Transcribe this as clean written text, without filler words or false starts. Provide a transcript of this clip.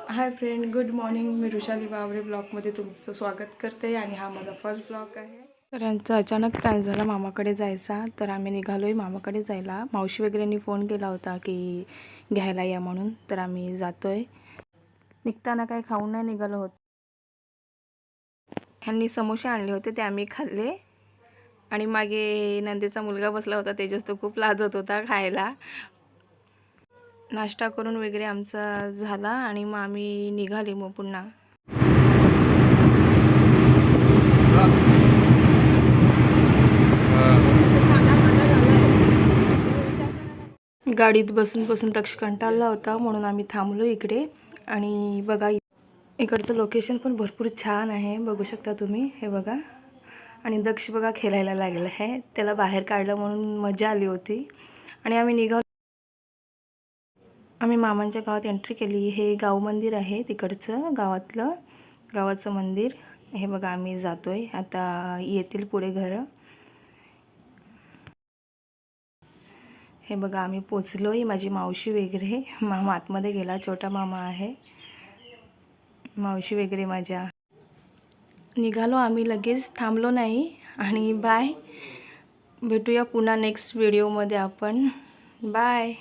हाय friend, good morning. मी ऋषाली बावरे ब्लॉगमध्ये तुमचं स्वागत करते आणि हा माझा फर्स्ट ब्लॉग आहे. तर यांचा अचानक प्लॅन झाला मामाकडे जायचा, तर आम्ही निघालोय मामाकडे जायला. मावशी वगैरेंनी फोन केला होता की घ्यायला या म्हणून, तर आम्ही जातोय. निघताना काही खाऊन नाही निघालो होतो. ह्यांनी समोसे आणले होते, ते आम्ही खाल्ले. आणि मागे नंदेचा मुलगा बसला होता, तेजस तो खूप लाजत होता खायला. नाश्ता करून वगैरे आमचा झाला आणि मग आम्ही निघाले मग पुन्हा. गाडीत बसून बसून दक्ष कंटाळला होता, म्हणून आम्ही थांबलो इकडे. आणि बघा इकडचं लोकेशन पण भरपूर छान आहे, बघू शकता तुम्ही. हे बघा. आणि दक्ष बघा खेळायला लागलं आहे, त्याला बाहेर काढलं म्हणून मजा आली होती. आणि आम्ही निघालो. आम्ही मामांच्या गावात एंट्री केली. हे गाव मंदिर आहे तिकडचं, गावाचं मंदिर. हे बघा आम्ही जातोय आता. येतील पुढे घरं. हे बघा आम्ही पोचलोय. माझी मावशी वगैरे, मामा आतमध्ये गेला, छोटा मामा आहे, मावशी वगैरे माझ्या. निघालो आम्ही, लगेच थांबलो नाही. आणि बाय, भेटूया पुन्हा नेक्स्ट व्हिडिओमध्ये आपण. बाय.